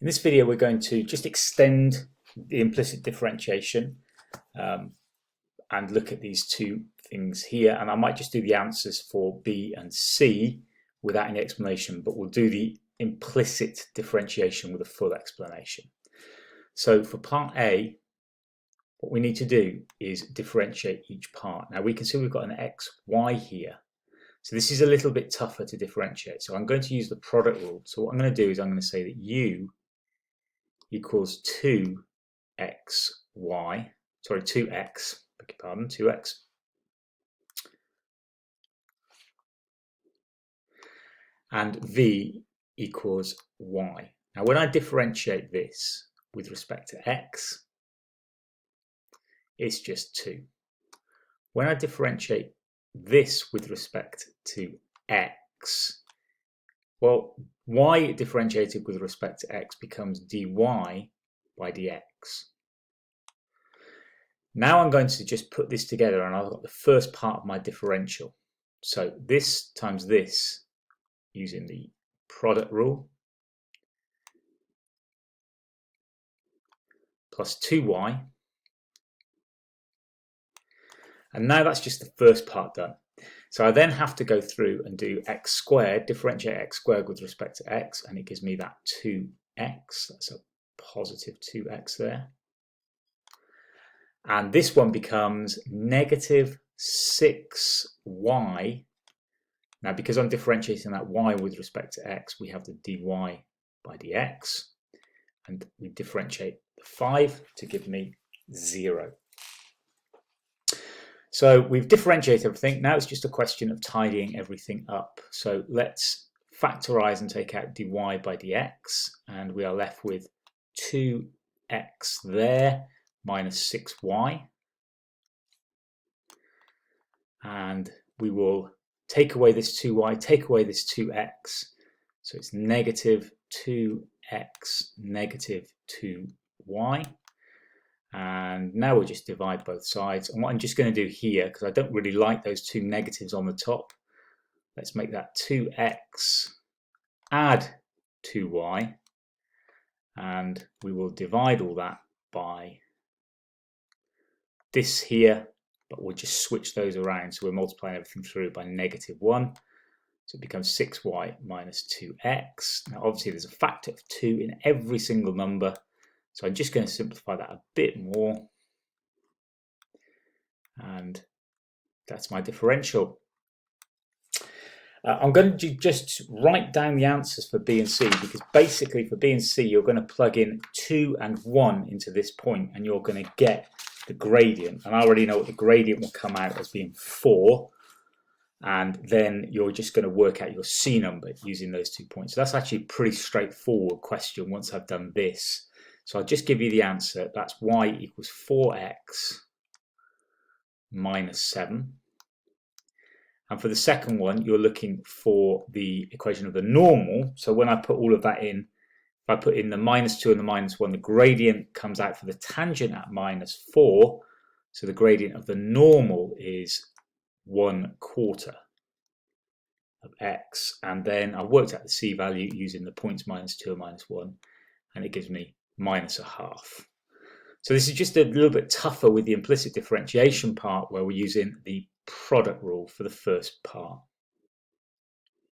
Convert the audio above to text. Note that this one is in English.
In this video, we're going to just extend the implicit differentiation and look at these two things here. And I might just do the answers for B and C without any explanation, but we'll do the implicit differentiation with a full explanation. So for part A, what we need to do is differentiate each part. Now we can see we've got an x, y here. So this is a little bit tougher to differentiate. So I'm going to use the product rule. So what I'm going to do is I'm going to say that u equals 2xy, sorry, 2x, beg your pardon, 2x. And v equals y. Now when I differentiate this with respect to x, it's just 2. When I differentiate this with respect to x, well, y differentiated with respect to x becomes dy by dx. Now I'm going to just put this together and I've got the first part of my differential. So this times this using the product rule plus 2y. And now that's just the first part done. So I then have to go through and do x squared, differentiate x squared with respect to x, and it gives me that 2x. That's a positive 2x there. And this one becomes negative 6y. Now because I'm differentiating that y with respect to x, we have the dy by dx. And we differentiate the 5 to give me 0. So we've differentiated everything. Now it's just a question of tidying everything up. So let's factorize and take out dy by dx. And we are left with 2x there minus 6y. And we will take away this 2y, take away this 2x. So it's negative 2x, negative 2y. And now we'll just divide both sides. And what I'm just going to do here, because I don't really like those two negatives on the top, let's make that 2x add 2y. And we will divide all that by this here, but we'll just switch those around. So we're multiplying everything through by negative 1. So it becomes 6y minus 2x. Now obviously there's a factor of 2 in every single number. So I'm just going to simplify that a bit more. And that's my differential. I'm going to just write down the answers for B and C, because basically for B and C you're going to plug in 2 and 1 into this point and you're going to get the gradient. And I already know what the gradient will come out as being 4. And then you're just going to work out your C number using those 2 points. So that's actually a pretty straightforward question once I've done this. So I'll just give you the answer. That's y equals 4x minus 7. And for the second one, you're looking for the equation of the normal. So when I put all of that in, if I put in the minus 2 and the minus 1, the gradient comes out for the tangent at minus 4. So the gradient of the normal is 1/4 of x. And then I worked out the c value using the points minus 2 and minus 1. And it gives me minus 1/2. So this is just a little bit tougher with the implicit differentiation part, where we're using the product rule for the first part.